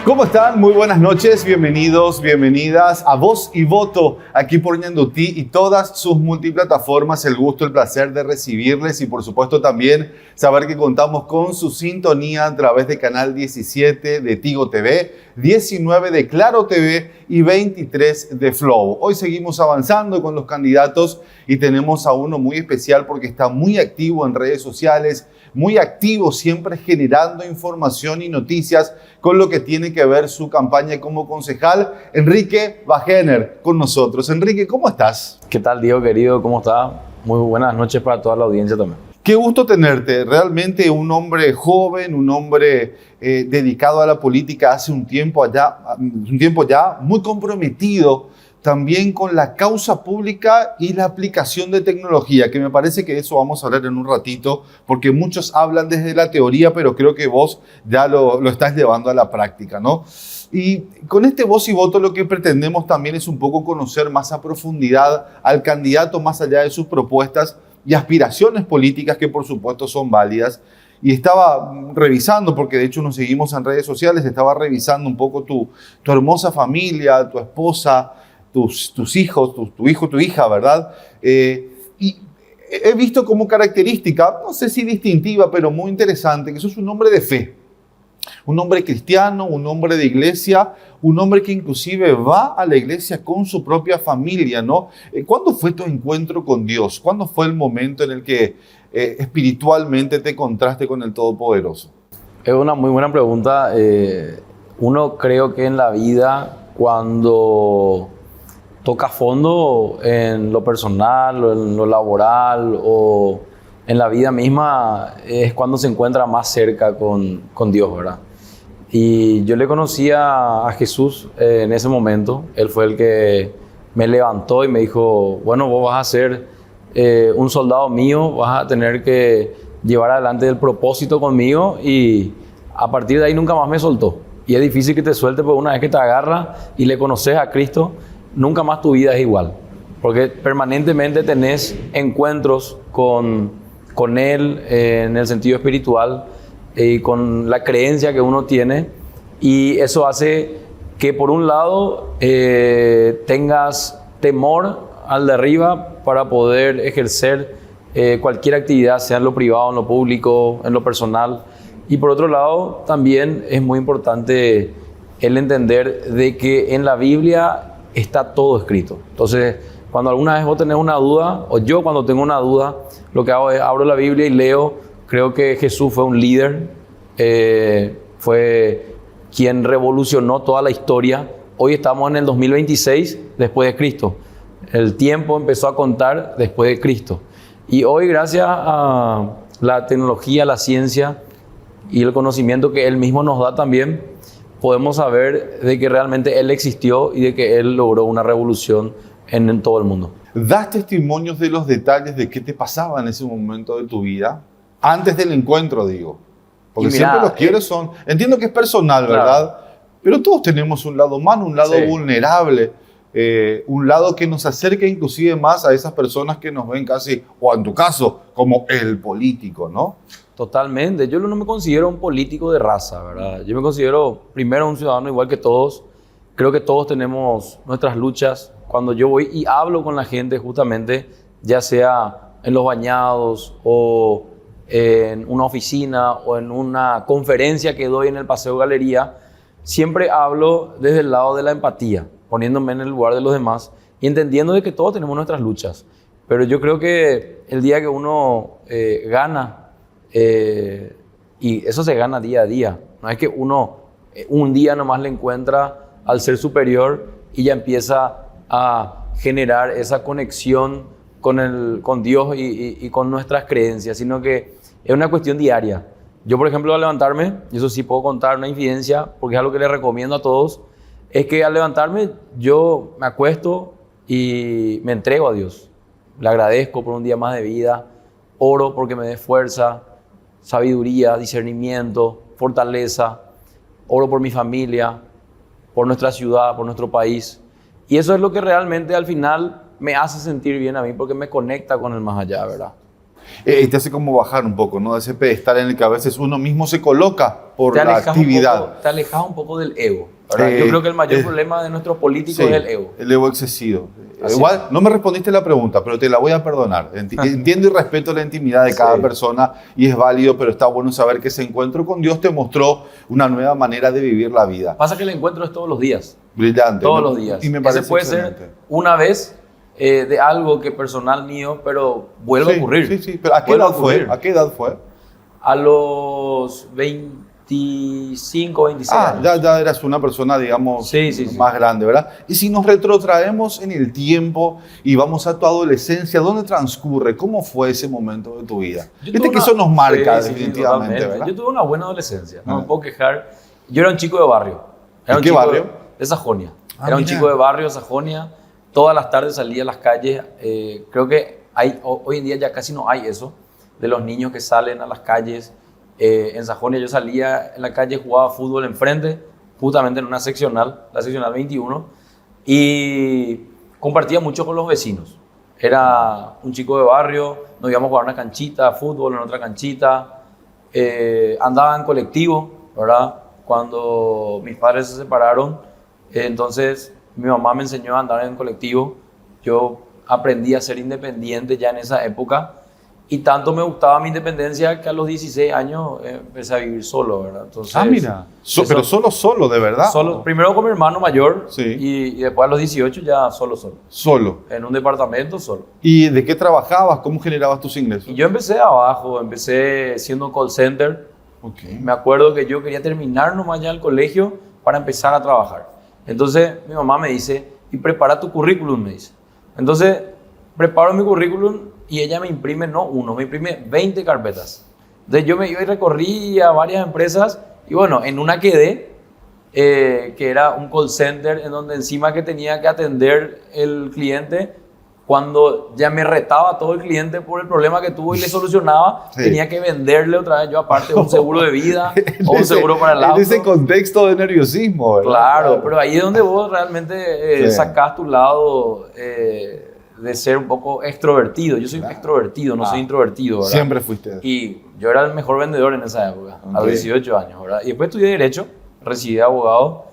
¿Cómo están? Muy buenas noches, bienvenidos, bienvenidas a Voz y Voto, aquí por Ñandutí y todas sus multiplataformas. El gusto, el placer de recibirles y por supuesto también saber que contamos con su sintonía a través de Canal 17 de Tigo TV, 19 de Claro TV y 23 de Flow. Hoy seguimos avanzando con los candidatos y tenemos a uno muy especial porque está muy activo en redes sociales, muy activo, siempre generando información y noticias con lo que tiene que ver su campaña como concejal. Enrique Bajener con nosotros. Enrique, ¿cómo estás? ¿Qué tal, Diego, querido? ¿Cómo está? Muy buenas noches para toda la audiencia también. Qué gusto tenerte. Realmente un hombre joven, un hombre dedicado a la política hace un tiempo ya, muy comprometido también con la causa pública y la aplicación de tecnología, que me parece que de eso vamos a hablar en un ratito, porque muchos hablan desde la teoría, pero creo que vos ya lo estás llevando a la práctica, ¿no? Y con este Voz y Voto lo que pretendemos también es un poco conocer más a profundidad al candidato, más allá de sus propuestas y aspiraciones políticas, que por supuesto son válidas. Y estaba revisando, porque de hecho nos seguimos en redes sociales, estaba revisando un poco tu hermosa familia, tu esposa, tus hijos, tu hijo, tu hija, ¿verdad? Y he visto como característica, no sé si distintiva, pero muy interesante, que sos un hombre de fe, un hombre cristiano, un hombre de iglesia, un hombre que inclusive va a la iglesia con su propia familia, ¿no? ¿Cuándo fue tu encuentro con Dios? ¿Cuándo fue el momento en el que espiritualmente te encontraste con el Todopoderoso? Es una muy buena pregunta. Uno creo que en la vida, cuando toca fondo en lo personal o en lo laboral o en la vida misma, es cuando se encuentra más cerca con Dios, ¿verdad? Y yo le conocí a Jesús en ese momento. Él fue el que me levantó y me dijo, bueno, vos vas a ser un soldado mío, vas a tener que llevar adelante el propósito conmigo, y a partir de ahí nunca más me soltó. Y es difícil que te suelte, porque una vez que te agarra y le conoces a Cristo, nunca más tu vida es igual, porque permanentemente tenés encuentros con Él en el sentido espiritual y con la creencia que uno tiene, y eso hace que por un lado tengas temor al de arriba para poder ejercer cualquier actividad, sea en lo privado, en lo público, en lo personal, y por otro lado también es muy importante el entender de que en la Biblia está todo escrito. Entonces, cuando alguna vez vos tenés una duda, o yo cuando tengo una duda, lo que hago es abro la Biblia y leo. Creo que Jesús fue un líder, fue quien revolucionó toda la historia. Hoy estamos en el 2026 después de Cristo. El tiempo empezó a contar después de Cristo. Y hoy, gracias a la tecnología, la ciencia y el conocimiento que Él mismo nos da también, podemos saber de que realmente Él existió y de que Él logró una revolución en todo el mundo. ¿Das testimonios de los detalles de qué te pasaba en ese momento de tu vida? Antes del encuentro, digo. Porque mira, siempre los quiebres son... Entiendo que es personal, claro, ¿verdad? Pero todos tenemos un lado humano, un lado vulnerable, un lado que nos acerca inclusive más a esas personas que nos ven casi, o en tu caso, como el político, ¿no? Totalmente. Yo no me considero un político de raza, ¿verdad? Yo me considero primero un ciudadano igual que todos. Creo que todos tenemos nuestras luchas. Cuando yo voy y hablo con la gente, justamente, ya sea en los bañados o en una oficina o en una conferencia que doy en el Paseo Galería, siempre hablo desde el lado de la empatía, poniéndome en el lugar de los demás y entendiendo de que todos tenemos nuestras luchas. Pero yo creo que el día que uno gana, y eso se gana día a día, no es que uno un día nomás le encuentra al ser superior y ya empieza a generar esa conexión con Dios y con nuestras creencias, sino que es una cuestión diaria. Yo, por ejemplo, al levantarme, y eso sí puedo contar una infidencia, porque es algo que les recomiendo a todos, es que al levantarme yo me acuesto y me entrego a Dios. Le agradezco por un día más de vida, oro porque me dé fuerza, sabiduría, discernimiento, fortaleza, oro por mi familia, por nuestra ciudad, por nuestro país. Y eso es lo que realmente al final me hace sentir bien a mí, porque me conecta con el más allá, ¿verdad? Te hace como bajar un poco, ¿no? De ese pedestal en el que a veces uno mismo se coloca por Te la alejas actividad. te alejas un poco del ego, ¿verdad? Yo creo que el mayor problema de nuestros políticos es el ego. El ego excesivo. Así Igual, no me respondiste la pregunta, pero te la voy a perdonar. Entiendo y respeto la intimidad de cada persona y es válido, pero está bueno saber que ese encuentro con Dios te mostró una nueva manera de vivir la vida. Pasa que el encuentro es todos los días. Brillante. Todos ¿no? los días. Y me parece Ese puede excelente. ser una vez de algo que personal mío, pero vuelve a ocurrir. Sí, sí. Pero ¿a qué Vuelve edad fue? ¿A qué edad fue? A los 25, 26 años. Ya eras una persona, digamos, Sí. más grande, ¿verdad? Y si nos retrotraemos en el tiempo y vamos a tu adolescencia, ¿dónde transcurre? ¿Cómo fue ese momento de tu vida? Viste que eso nos marca definitivamente, totalmente. ¿verdad? Yo tuve una buena adolescencia, no me puedo quejar. Yo era un chico de barrio. ¿De qué barrio? De Sajonia. Ah, Era un mira. chico de barrio de Sajonia. Todas las tardes salía a las calles. Creo que hoy en día ya casi no hay eso, de los niños que salen a las calles. En Sajonia yo salía en la calle, jugaba fútbol enfrente, justamente en una seccional, la seccional 21, y compartía mucho con los vecinos. Era un chico de barrio, nos íbamos a jugar una canchita, fútbol en otra canchita, andaba en colectivo, ¿verdad? Cuando mis padres se separaron, entonces mi mamá me enseñó a andar en colectivo. Yo aprendí a ser independiente ya en esa época. Y tanto me gustaba mi independencia que a los 16 años empecé a vivir solo, ¿verdad? Entonces, Mira. Pero solo, de verdad. solo, primero con mi hermano mayor Sí. y después a los 18 ya solo. Solo. En un departamento solo. ¿Y de qué trabajabas? ¿Cómo generabas tus ingresos? Y yo empecé abajo, empecé siendo call center. Ok. Me acuerdo que yo quería terminar nomás ya el colegio para empezar a trabajar. Entonces mi mamá me dice, y prepara tu currículum, me dice. Entonces preparo mi currículum y ella me imprime, no uno, me imprime 20 carpetas. Entonces yo me iba y recorrí a varias empresas y bueno, en una quedé, que era un call center en donde encima que tenía que atender el cliente, cuando ya me retaba todo el cliente por el problema que tuvo y le solucionaba, Sí. tenía que venderle otra vez yo aparte un seguro de vida o un seguro para el auto. En ese contexto de nerviosismo, ¿verdad? Claro, pero ahí es donde vos realmente Sí. sacás tu lado de ser un poco extrovertido. Yo soy extrovertido, no soy introvertido, ¿verdad? Siempre fuiste. Y yo era el mejor vendedor en esa época, a los Ok. 18 años, ¿verdad? Y después estudié Derecho, recibí de abogado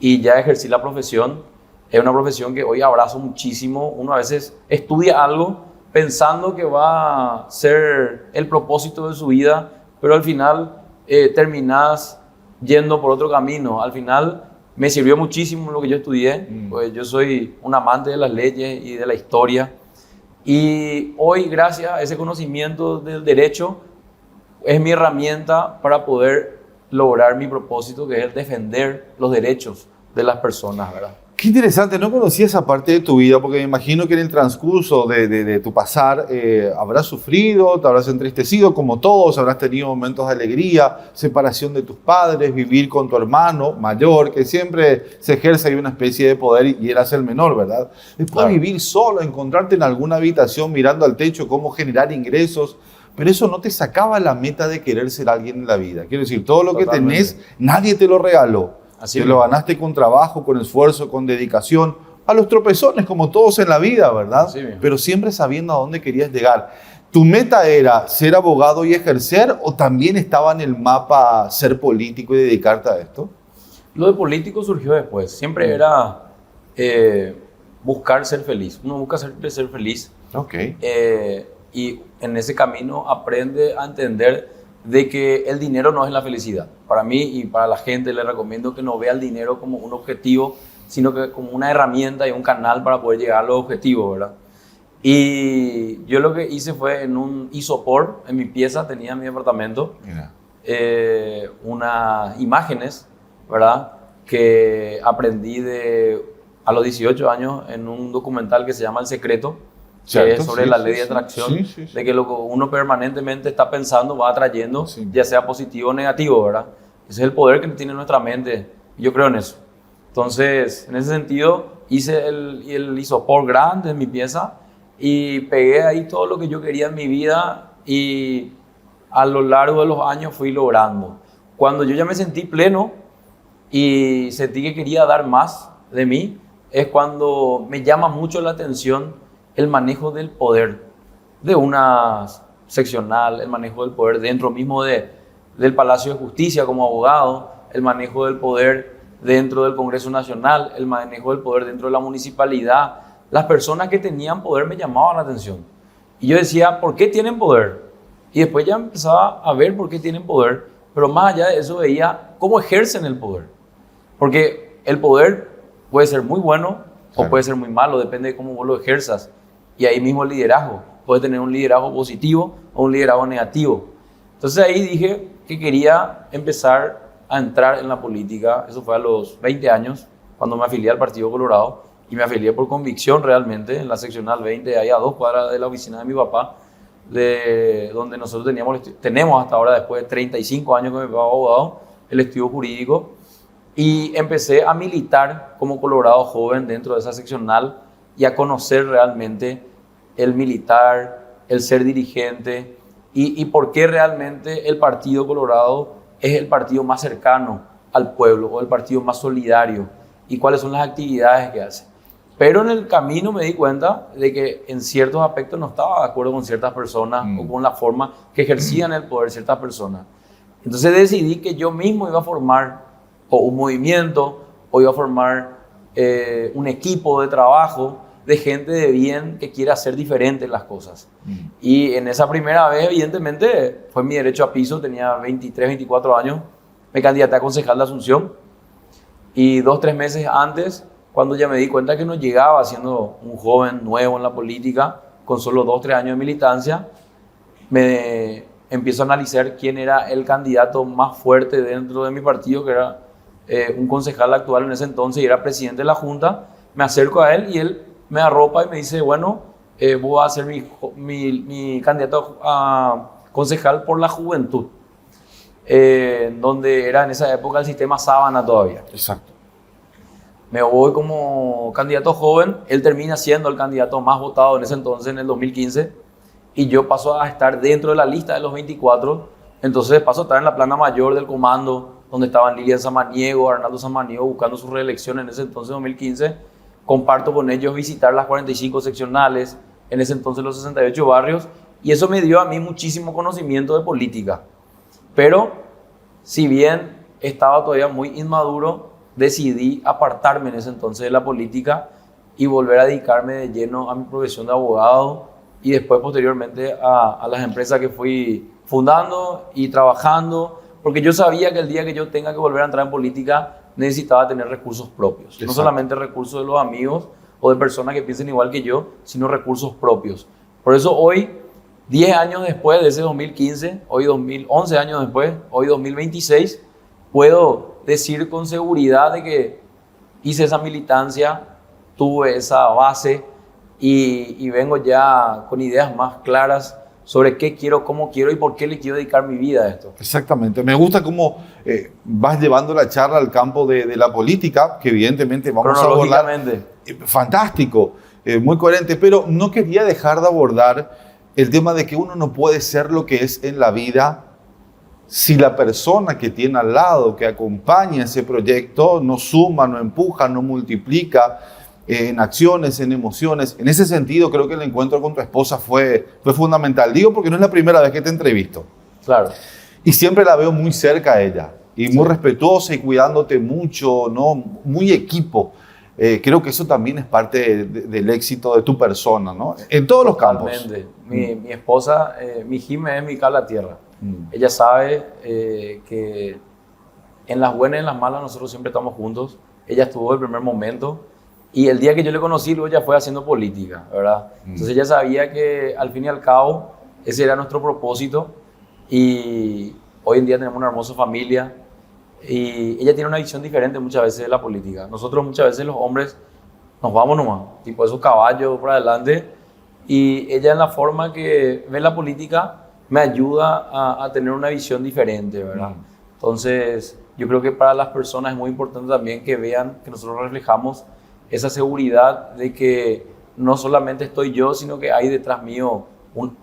y ya ejercí la profesión. Es una profesión que hoy abrazo muchísimo. Uno a veces estudia algo pensando que va a ser el propósito de su vida, pero al final terminás yendo por otro camino. Al final me sirvió muchísimo lo que yo estudié, pues yo soy un amante de las leyes y de la historia. Y hoy, gracias a ese conocimiento del derecho, es mi herramienta para poder lograr mi propósito, que es el defender los derechos de las personas, ¿verdad? Qué interesante, no conocía esa parte de tu vida, porque me imagino que en el transcurso de tu pasar habrás sufrido, te habrás entristecido como todos, habrás tenido momentos de alegría, separación de tus padres, vivir con tu hermano mayor, que siempre se ejerce ahí una especie de poder y eras el menor, ¿verdad? Después Claro. vivir solo, encontrarte en alguna habitación mirando al techo, cómo generar ingresos, pero eso no te sacaba la meta de querer ser alguien en la vida. Quiero decir, todo lo que Totalmente. tenés, nadie te lo regaló. Así Te mismo. lo ganaste con trabajo, con esfuerzo, con dedicación, a los tropezones, como todos en la vida, ¿verdad? Así mismo. Pero siempre sabiendo a dónde querías llegar. ¿Tu meta era ser abogado y ejercer o también estaba en el mapa ser político y dedicarte a esto? Lo de político surgió después. Siempre era buscar ser feliz. Uno busca siempre ser feliz. Ok. Y en ese camino aprende a entender de que el dinero no es la felicidad. Para mí y para la gente les recomiendo que no vea el dinero como un objetivo, sino que como una herramienta y un canal para poder llegar a los objetivos, ¿verdad? Y yo lo que hice fue en un isopor, en mi pieza, tenía en mi departamento, Mira. unas imágenes, ¿verdad? Que aprendí a los 18 años en un documental que se llama El Secreto, que Cierto, es sobre sí, la sí, ley de sí. atracción, Sí, sí, sí. de que lo que uno permanentemente está pensando va atrayendo, Sí. ya sea positivo o negativo, ¿verdad? Ese es el poder que tiene nuestra mente. Yo creo en eso. Entonces, en ese sentido, hice el isopor grande en mi pieza y pegué ahí todo lo que yo quería en mi vida y a lo largo de los años fui logrando. Cuando yo ya me sentí pleno y sentí que quería dar más de mí, es cuando me llama mucho la atención el manejo del poder de unas seccional, el manejo del poder dentro mismo del Palacio de Justicia como abogado, el manejo del poder dentro del Congreso Nacional, el manejo del poder dentro de la municipalidad. Las personas que tenían poder me llamaban la atención. Y yo decía, ¿por qué tienen poder? Y después ya empezaba a ver por qué tienen poder, pero más allá de eso veía cómo ejercen el poder. Porque el poder puede ser muy bueno o puede ser muy malo, depende de cómo vos lo ejerzas. Y ahí mismo el liderazgo. Puede tener un liderazgo positivo o un liderazgo negativo. Entonces ahí dije que quería empezar a entrar en la política. Eso fue a los 20 años, cuando me afilié al Partido Colorado. Y me afilié por convicción realmente en la seccional 20, ahí a 2 cuadras de la oficina de mi papá, de donde nosotros tenemos hasta ahora, después de 35 años que mi papá es abogado, el estudio jurídico. Y empecé a militar como colorado joven dentro de esa seccional y a conocer realmente el militar, el ser dirigente y por qué realmente el Partido Colorado es el partido más cercano al pueblo o el partido más solidario y cuáles son las actividades que hace. Pero en el camino me di cuenta de que en ciertos aspectos no estaba de acuerdo con ciertas personas o con la forma que ejercían el poder ciertas personas. Entonces decidí que yo mismo iba a formar o un movimiento o iba a formar un equipo de trabajo de gente de bien que quiere hacer diferentes las cosas. Y en esa primera vez, evidentemente, fue mi derecho a piso, tenía 23, 24 años, me candidaté a concejal de Asunción y 2, 3 meses antes, cuando ya me di cuenta que no llegaba siendo un joven nuevo en la política, con solo 2, 3 años de militancia, me empiezo a analizar quién era el candidato más fuerte dentro de mi partido, que era un concejal actual en ese entonces y era presidente de la Junta. Me acerco a él y él me arropa y me dice, bueno, voy a ser mi candidato a concejal por la juventud, donde era en esa época el sistema Sábana todavía. Exacto. Me voy como candidato joven, él termina siendo el candidato más votado en ese entonces, en el 2015, y yo paso a estar dentro de la lista de los 24, entonces paso a estar en la plana mayor del comando, donde estaban Lilian Samaniego, Arnaldo Samaniego, buscando su reelección en ese entonces, 2015, comparto con ellos visitar las 45 seccionales, en ese entonces los 68 barrios, y eso me dio a mí muchísimo conocimiento de política. Pero, si bien estaba todavía muy inmaduro, decidí apartarme en ese entonces de la política y volver a dedicarme de lleno a mi profesión de abogado y después posteriormente a las empresas que fui fundando y trabajando, porque yo sabía que el día que yo tenga que volver a entrar en política necesitaba tener recursos propios. Exacto. No solamente recursos de los amigos o de personas que piensen igual que yo, sino recursos propios. Por eso hoy, 10 años después de ese 2015, hoy 11 años después, hoy 2026, puedo decir con seguridad de que hice esa militancia, tuve esa base y vengo ya con ideas más claras sobre qué quiero, cómo quiero y por qué le quiero dedicar mi vida a esto. Exactamente. Me gusta cómo vas llevando la charla al campo de la política, que evidentemente vamos a abordar. Fantástico, muy coherente, pero no quería dejar de abordar el tema de que uno no puede ser lo que es en la vida si la persona que tiene al lado, que acompaña ese proyecto, no suma, no empuja, no multiplica en acciones, en emociones. En ese sentido, creo que el encuentro con tu esposa fue fundamental. Digo porque no es la primera vez que te entrevisto. Claro. Y siempre la veo muy cerca a ella, y muy respetuosa y cuidándote mucho, ¿no? Muy equipo. Creo que eso también es parte del éxito de tu persona, ¿no? En todos los campos. Totalmente. Mi esposa, mi Jime es mi cable a tierra. Ella sabe que en las buenas y en las malas nosotros siempre estamos juntos. Ella estuvo desde el primer momento y el día que yo le conocí luego ella fue haciendo política, ¿verdad? Entonces ella sabía que al fin y al cabo ese era nuestro propósito y hoy en día tenemos una hermosa familia y ella tiene una visión diferente muchas veces de la política. Nosotros muchas veces los hombres nos vamos nomás, tipo esos caballos por adelante, y ella en la forma que ve la política me ayuda a tener una visión diferente, ¿verdad? Entonces, yo creo que para las personas es muy importante también que vean que nosotros reflejamos esa seguridad de que no solamente estoy yo, sino que hay detrás mío,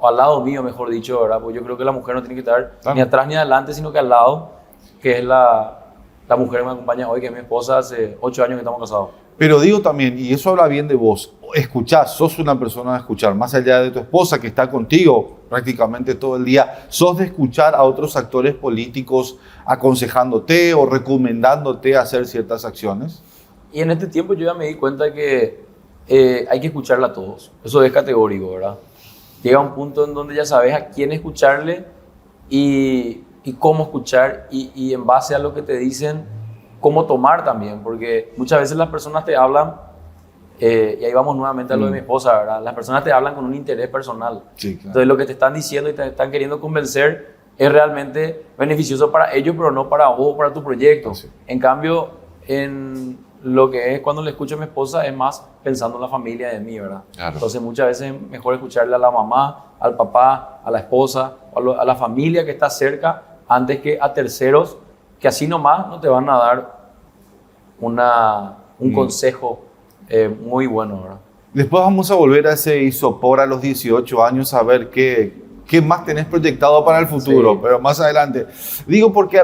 al lado mío, mejor dicho, ¿verdad? Porque yo creo que la mujer no tiene que estar ni atrás ni adelante, sino que al lado, que es la mujer que me acompaña hoy, que es mi esposa, hace 8 años que estamos casados. Pero digo también, y eso habla bien de vos, escuchás, sos una persona de escuchar, más allá de tu esposa que está contigo prácticamente todo el día, sos de escuchar a otros actores políticos aconsejándote o recomendándote hacer ciertas acciones. Y en este tiempo yo ya me di cuenta que hay que escucharla a todos. Eso es categórico, ¿verdad? Llega un punto en donde ya sabes a quién escucharle y cómo escuchar y en base a lo que te dicen, cómo tomar también. Porque muchas veces las personas te hablan, y ahí vamos nuevamente a lo de mi esposa, ¿verdad? Las personas te hablan con un interés personal. Sí, claro. Entonces lo que te están diciendo y te están queriendo convencer es realmente beneficioso para ellos, pero no para vos o para tu proyecto. Sí. En cambio, en lo que es cuando le escucho a mi esposa es más pensando en la familia de mí, ¿verdad? Claro. Entonces muchas veces es mejor escucharle a la mamá, al papá, a la esposa, a la familia que está cerca, antes que a terceros que así nomás no te van a dar un consejo muy bueno, ¿verdad? Después vamos a volver a ese isopor a los 18 años a ver qué más tenés proyectado para el futuro, Sí. pero más adelante. Digo porque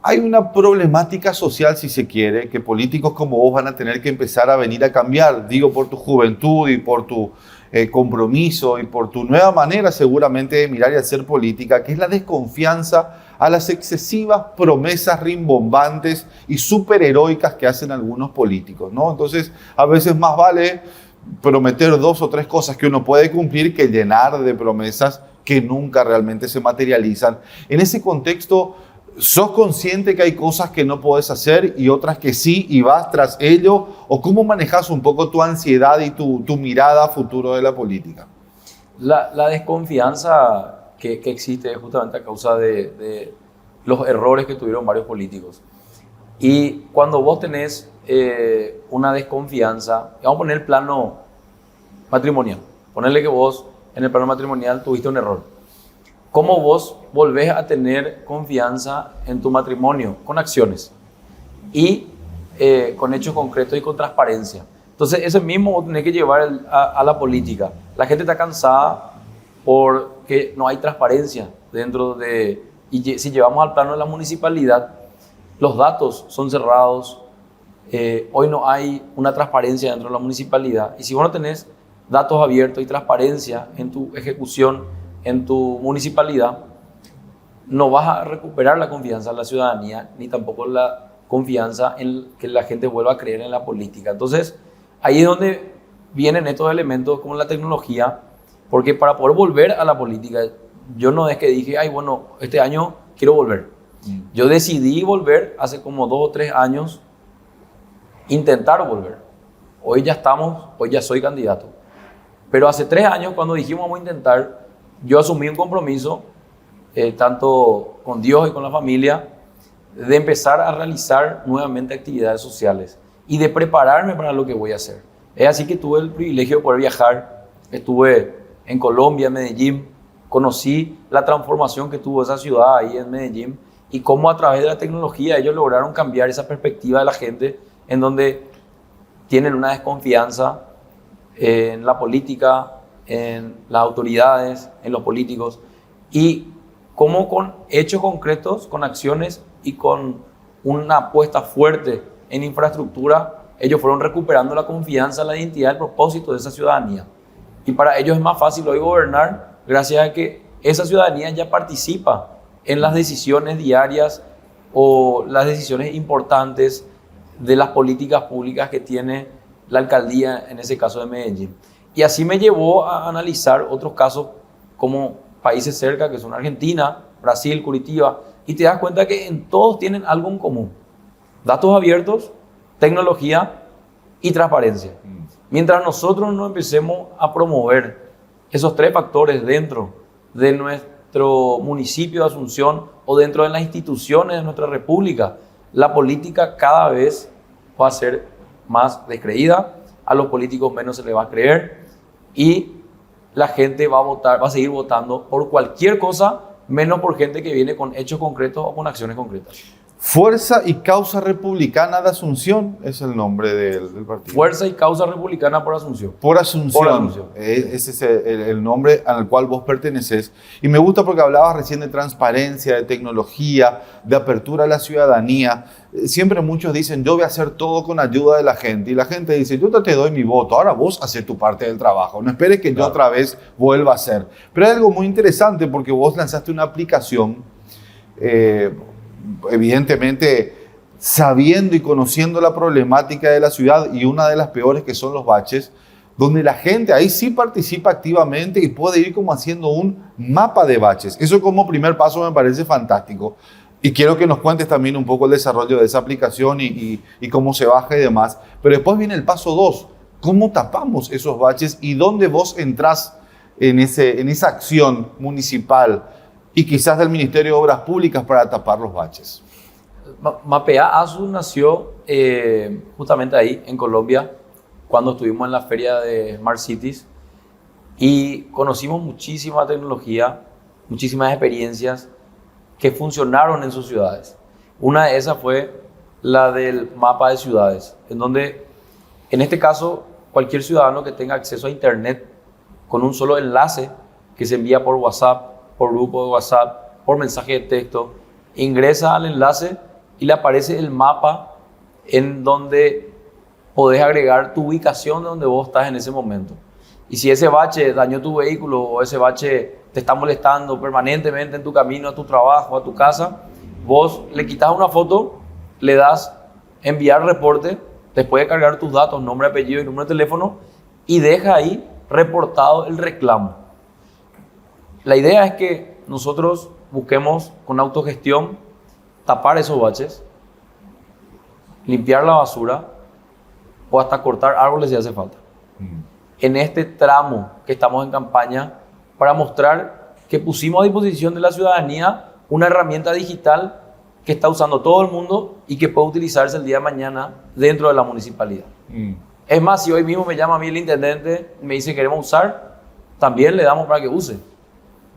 hay una problemática social, si se quiere, que políticos como vos van a tener que empezar a venir a cambiar. Digo por tu juventud y por tu compromiso y por tu nueva manera seguramente de mirar y hacer política, que es la desconfianza a las excesivas promesas rimbombantes y superheroicas que hacen algunos políticos, ¿no? Entonces, a veces más vale prometer 2 o 3 cosas que uno puede cumplir que llenar de promesas que nunca realmente se materializan. En ese contexto, ¿sos consciente que hay cosas que no podés hacer y otras que sí y vas tras ello? ¿O cómo manejas un poco tu ansiedad y tu mirada a futuro de la política? La desconfianza que existe es justamente a causa de los errores que tuvieron varios políticos. Y cuando vos tenés una desconfianza, vamos a poner el plano matrimonial, ponerle que vos en el plano matrimonial tuviste un error. ¿Cómo vos volvés a tener confianza en tu matrimonio? Con acciones y con hechos concretos y con transparencia. Entonces, ese mismo vos tenés que llevar a la política. La gente está cansada porque no hay transparencia dentro de... Y si llevamos al plano de la municipalidad, los datos son cerrados. Hoy no hay una transparencia dentro de la municipalidad. Y si vos no tenés datos abiertos y transparencia en tu ejecución, en tu municipalidad, no vas a recuperar la confianza de la ciudadanía, ni tampoco la confianza en que la gente vuelva a creer en la política. Entonces, ahí es donde vienen estos elementos como la tecnología, porque para poder volver a la política, yo no es que dije, ay, bueno, este año quiero volver. Yo decidí volver hace como 2 o 3 años, intentar volver. Hoy ya soy candidato. Pero hace 3 años, cuando dijimos vamos a intentar, yo asumí un compromiso, tanto con Dios y con la familia, de empezar a realizar nuevamente actividades sociales y de prepararme para lo que voy a hacer. Es así que tuve el privilegio de poder viajar. Estuve en Colombia, en Medellín, conocí la transformación que tuvo esa ciudad ahí en Medellín y cómo a través de la tecnología ellos lograron cambiar esa perspectiva de la gente en donde tienen una desconfianza en la política, en las autoridades, en los políticos, y cómo con hechos concretos, con acciones y con una apuesta fuerte en infraestructura, ellos fueron recuperando la confianza, la identidad, el propósito de esa ciudadanía. Y para ellos es más fácil hoy gobernar gracias a que esa ciudadanía ya participa en las decisiones diarias o las decisiones importantes de las políticas públicas que tiene la alcaldía, en ese caso de Medellín. Y así me llevó a analizar otros casos como países cerca, que son Argentina, Brasil, Curitiba, y te das cuenta que en todos tienen algo en común: datos abiertos, tecnología y transparencia. Mientras nosotros no empecemos a promover esos 3 factores dentro de nuestro municipio de Asunción o dentro de las instituciones de nuestra república, la política cada vez va a ser más descreída, a los políticos menos se les va a creer y la gente va a seguir votando por cualquier cosa, menos por gente que viene con hechos concretos o con acciones concretas. Fuerza y Causa Republicana de Asunción es el nombre del partido. Fuerza y Causa Republicana por Asunción. Por Asunción. Por Asunción. Ese es el nombre al cual vos perteneces. Y me gusta porque hablabas recién de transparencia, de tecnología, de apertura a la ciudadanía. Siempre muchos dicen, yo voy a hacer todo con ayuda de la gente. Y la gente dice, yo te doy mi voto, ahora vos haces tu parte del trabajo. No esperes que yo otra vez vuelva a hacer. Pero hay algo muy interesante porque vos lanzaste una aplicación, evidentemente sabiendo y conociendo la problemática de la ciudad y una de las peores que son los baches, donde la gente ahí sí participa activamente y puede ir como haciendo un mapa de baches. Eso como primer paso me parece fantástico. Y quiero que nos cuentes también un poco el desarrollo de esa aplicación y cómo se baja y demás. Pero después viene el paso 2. ¿Cómo tapamos esos baches y dónde vos entrás en esa acción municipal y quizás del Ministerio de Obras Públicas para tapar los baches? Mapea Asu nació justamente ahí, en Colombia, cuando estuvimos en la feria de Smart Cities y conocimos muchísima tecnología, muchísimas experiencias que funcionaron en sus ciudades. Una de esas fue la del mapa de ciudades, en donde, en este caso, cualquier ciudadano que tenga acceso a Internet con un solo enlace que se envía por WhatsApp, por grupo de WhatsApp, por mensaje de texto, ingresa al enlace y le aparece el mapa en donde podés agregar tu ubicación de donde vos estás en ese momento. Y si ese bache dañó tu vehículo o ese bache te está molestando permanentemente en tu camino a tu trabajo, a tu casa, vos le quitas una foto, le das enviar reporte, después de cargar tus datos, nombre, apellido y número de teléfono, y deja ahí reportado el reclamo. La idea es que nosotros busquemos con autogestión tapar esos baches, limpiar la basura o hasta cortar árboles si hace falta. En este tramo que estamos en campaña para mostrar que pusimos a disposición de la ciudadanía una herramienta digital que está usando todo el mundo y que puede utilizarse el día de mañana dentro de la municipalidad. Es más, si hoy mismo me llama a mí el intendente y me dice queremos usar, también le damos para que use.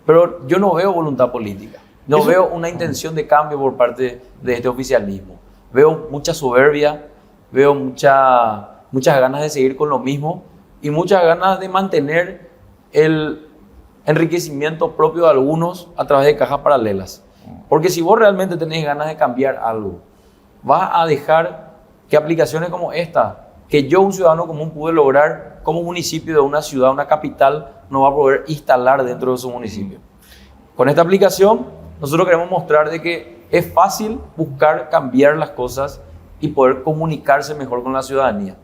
Pero yo no veo voluntad política, no veo una intención de cambio por parte de este oficialismo. Veo mucha soberbia, veo muchas ganas de seguir con lo mismo y muchas ganas de mantener el enriquecimiento propio de algunos a través de cajas paralelas. Porque si vos realmente tenés ganas de cambiar algo, vas a dejar que aplicaciones como esta, que yo, un ciudadano común, pude lograr como municipio de una ciudad, una capital, no va a poder instalar dentro de su municipio. Con esta aplicación, nosotros queremos mostrar de que es fácil buscar cambiar las cosas y poder comunicarse mejor con la ciudadanía.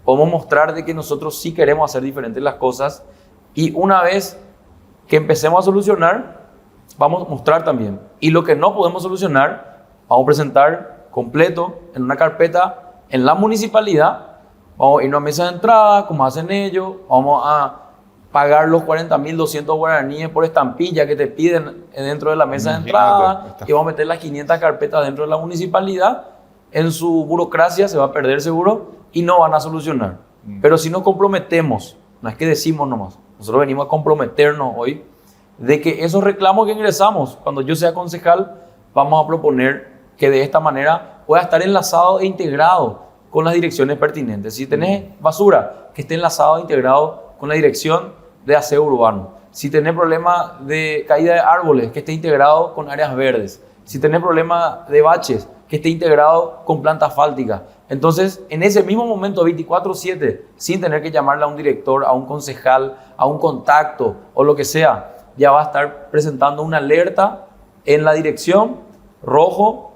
Podemos mostrar de que nosotros sí queremos hacer diferentes las cosas y una vez que empecemos a solucionar, vamos a mostrar también. Y lo que no podemos solucionar, vamos a presentar completo en una carpeta en la municipalidad. Vamos a ir a una mesa de entrada, como hacen ellos. Vamos a pagar los 40.200 guaraníes por estampilla que te piden dentro de la mesa de entrada. Y vamos a meter las 500 carpetas dentro de la municipalidad. En su burocracia se va a perder seguro y no van a solucionar. Pero si nos comprometemos, no es que decimos nomás, nosotros venimos a comprometernos hoy de que esos reclamos que ingresamos, cuando yo sea concejal, vamos a proponer que de esta manera pueda estar enlazado e integrado con las direcciones pertinentes. Si tenés basura, que esté enlazado e integrado con la dirección de aseo urbano. Si tenés problema de caída de árboles, que esté integrado con áreas verdes. Si tenés problema de baches, que esté integrado con planta asfáltica. Entonces, en ese mismo momento, 24/7, sin tener que llamarle a un director, a un concejal, a un contacto o lo que sea, ya va a estar presentando una alerta en la dirección rojo,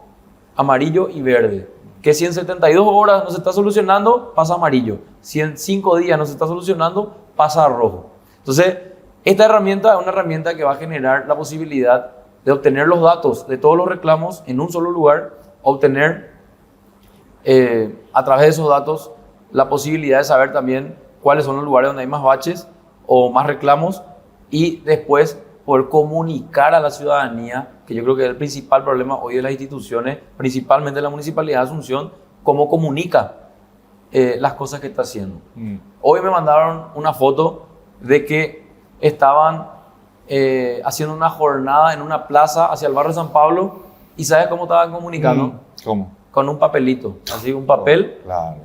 amarillo y verde. Que si en 72 horas no se está solucionando, pasa a amarillo. Si en 5 días no se está solucionando, pasa a rojo. Entonces, esta herramienta es una herramienta que va a generar la posibilidad de obtener los datos de todos los reclamos en un solo lugar, obtener a través de esos datos la posibilidad de saber también cuáles son los lugares donde hay más baches o más reclamos y después poder comunicar a la ciudadanía, que yo creo que es el principal problema hoy de las instituciones, principalmente la Municipalidad de Asunción, cómo comunica las cosas que está haciendo. Hoy me mandaron una foto de que estaban haciendo una jornada en una plaza hacia el barrio San Pablo ¿Y sabes cómo estaban comunicando? ¿Cómo? Con un papelito, así un papel. Claro.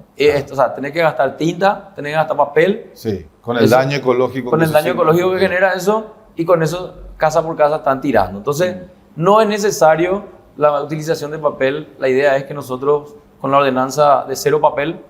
O sea, tenés que gastar tinta, tenés que gastar papel. Sí, con el daño ecológico. Con el daño ecológico que genera eso, y con eso casa por casa están tirando. Entonces, no es necesario la utilización de papel. La idea es que nosotros, con la ordenanza de cero papel,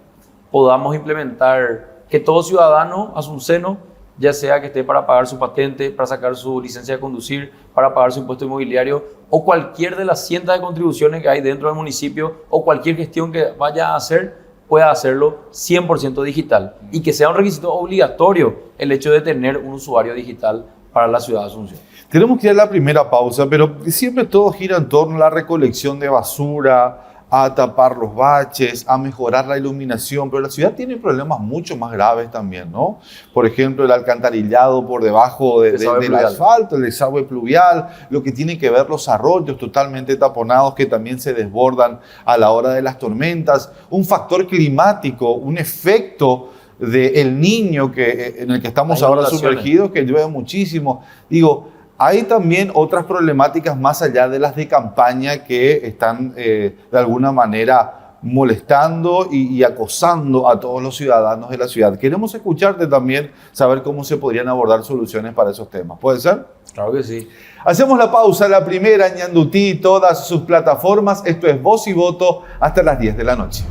podamos implementar que todo ciudadano asunceno, ya sea que esté para pagar su patente, para sacar su licencia de conducir, para pagar su impuesto inmobiliario, o cualquier de las cientos de contribuciones que hay dentro del municipio, o cualquier gestión que vaya a hacer, pueda hacerlo 100% digital. Y que sea un requisito obligatorio el hecho de tener un usuario digital para la ciudad de Asunción. Tenemos que ir a la primera pausa, pero siempre todo gira en torno a la recolección de basura, a tapar los baches, a mejorar la iluminación, pero la ciudad tiene problemas mucho más graves también, ¿no? Por ejemplo, el alcantarillado por debajo del asfalto, el desagüe pluvial, lo que tiene que ver los arroyos totalmente taponados que también se desbordan a la hora de las tormentas, un factor climático, un efecto del Niño en el que estamos ahora sumergidos, que llueve muchísimo. Digo, hay también otras problemáticas más allá de las de campaña que están de alguna manera molestando y acosando a todos los ciudadanos de la ciudad. Queremos escucharte también, saber cómo se podrían abordar soluciones para esos temas. ¿Puede ser? Claro que sí. Hacemos la pausa, la primera en Ñandutí, todas sus plataformas. Esto es Voz y Voto hasta las 10 de la noche.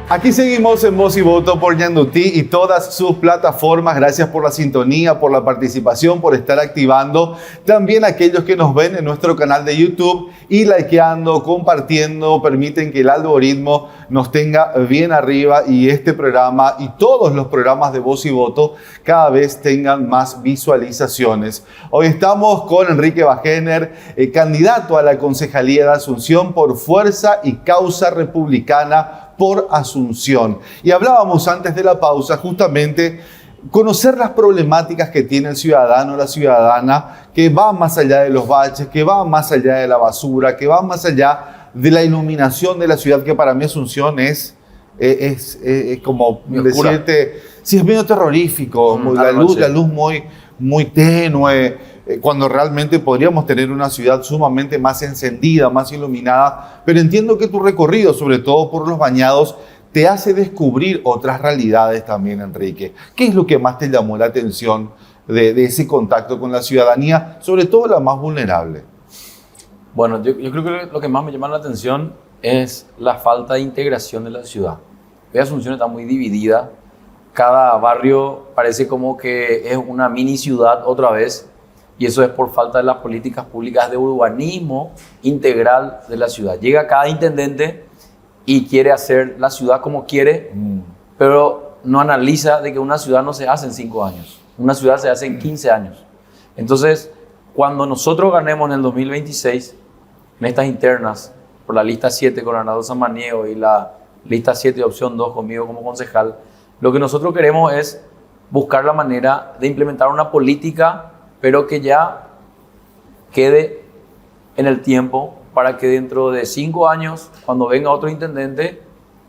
Aquí seguimos en Voz y Voto por Ñandutí y todas sus plataformas. Gracias por la sintonía, por la participación, por estar activando. También aquellos que nos ven en nuestro canal de YouTube y likeando, compartiendo, permiten que el algoritmo nos tenga bien arriba y este programa y todos los programas de Voz y Voto cada vez tengan más visualizaciones. Hoy estamos con Enrique Bajener, candidato a la Concejalía de Asunción por Fuerza y Causa Republicana por Asunción. Y hablábamos antes de la pausa justamente conocer las problemáticas que tiene el ciudadano o la ciudadana, que va más allá de los baches, que va más allá de la basura, que va más allá de la iluminación de la ciudad, que para mí Asunción es como decirte, sí, es medio terrorífico, la luz muy tenue, cuando realmente podríamos tener una ciudad sumamente más encendida, más iluminada. Pero entiendo que tu recorrido, sobre todo por los bañados, te hace descubrir otras realidades también, Enrique. ¿Qué es lo que más te llamó la atención de ese contacto con la ciudadanía, sobre todo la más vulnerable? Bueno, yo creo que lo que más me llama la atención es la falta de integración de la ciudad. Hoy Asunción está muy dividida. Cada barrio parece como que es una mini ciudad otra vez. Y eso es por falta de las políticas públicas de urbanismo integral de la ciudad. Llega cada intendente y quiere hacer la ciudad como quiere, pero no analiza de que una ciudad no se hace en 5 años. Una ciudad se hace en 15 años. Entonces, cuando nosotros ganemos en el 2026, en estas internas, por la lista 7 con Arnaldo Samaniego y la lista 7 opción 2 conmigo como concejal, lo que nosotros queremos es buscar la manera de implementar una política, pero que ya quede en el tiempo para que dentro de 5 años, cuando venga otro intendente,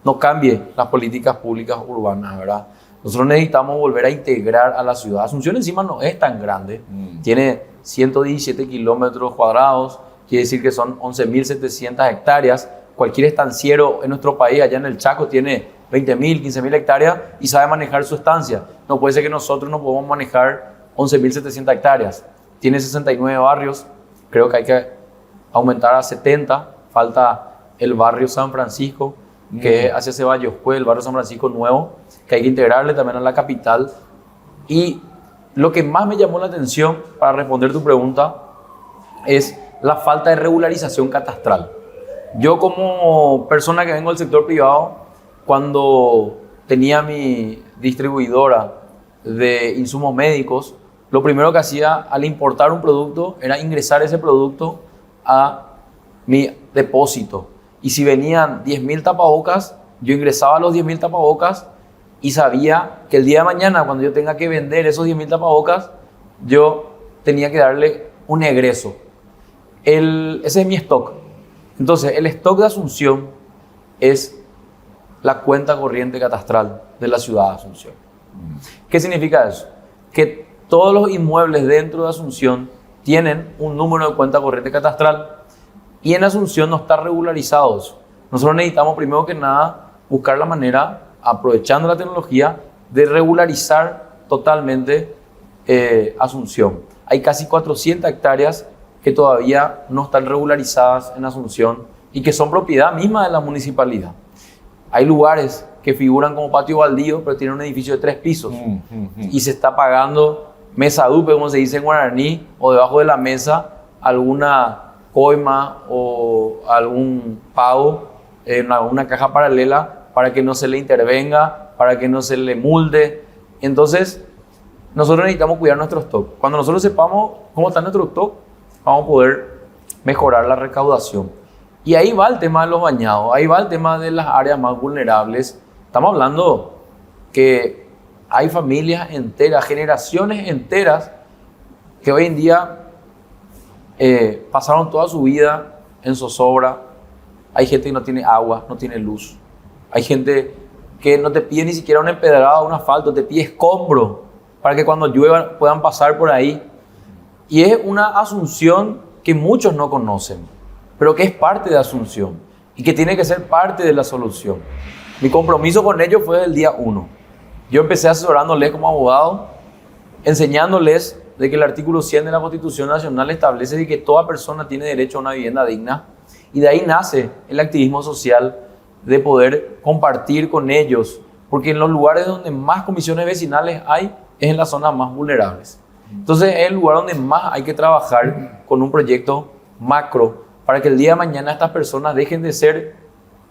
no cambie las políticas públicas urbanas, ¿verdad? Nosotros necesitamos volver a integrar a la ciudad. Asunción encima no es tan grande, tiene 117 kilómetros cuadrados, quiere decir que son 11.700 hectáreas. Cualquier estanciero en nuestro país, allá en el Chaco, tiene 20.000, 15.000 hectáreas y sabe manejar su estancia. No puede ser que nosotros no podamos manejar 11.700 hectáreas. Tiene 69 barrios, creo que hay que aumentar a 70. Falta el barrio San Francisco, que es hacia Ceballos, pues el barrio San Francisco nuevo, que hay que integrarle también a la capital. Y lo que más me llamó la atención, para responder tu pregunta, es la falta de regularización catastral. Yo, como persona que vengo del sector privado, cuando tenía mi distribuidora de insumos médicos, lo primero que hacía al importar un producto era ingresar ese producto a mi depósito. Y si venían 10.000 tapabocas, yo ingresaba los 10.000 tapabocas y sabía que el día de mañana, cuando yo tenga que vender esos 10.000 tapabocas, yo tenía que darle un egreso. Ese es mi stock. Entonces, el stock de Asunción es la cuenta corriente catastral de la ciudad de Asunción. ¿Qué significa eso? Que todos los inmuebles dentro de Asunción tienen un número de cuenta corriente catastral y en Asunción no está regularizado eso. Nosotros necesitamos primero que nada buscar la manera, aprovechando la tecnología, de regularizar totalmente Asunción. Hay casi 400 hectáreas que todavía no están regularizadas en Asunción y que son propiedad misma de la municipalidad. Hay lugares que figuran como patio baldío, pero tienen un edificio de 3 pisos y se está pagando mesa dupe, como se dice en guaraní, o debajo de la mesa alguna coima o algún pago en alguna caja paralela para que no se le intervenga, para que no se le mulde. Entonces, nosotros necesitamos cuidar nuestro stock. Cuando nosotros sepamos cómo está nuestro stock, vamos a poder mejorar la recaudación. Y ahí va el tema de los bañados, ahí va el tema de las áreas más vulnerables. Estamos hablando que hay familias enteras, generaciones enteras, que hoy en día pasaron toda su vida en zozobra. Hay gente que no tiene agua, no tiene luz. Hay gente que no te pide ni siquiera una empedrada o un asfalto, te pide escombro para que cuando llueva puedan pasar por ahí. Y es una Asunción que muchos no conocen, pero que es parte de Asunción y que tiene que ser parte de la solución. Mi compromiso con ellos fue del día 1. Yo empecé asesorándoles como abogado, enseñándoles de que el artículo 100 de la Constitución Nacional establece de que toda persona tiene derecho a una vivienda digna, y de ahí nace el activismo social de poder compartir con ellos, porque en los lugares donde más comisiones vecinales hay es en las zonas más vulnerables. Entonces es el lugar donde más hay que trabajar con un proyecto macro para que el día de mañana estas personas dejen de ser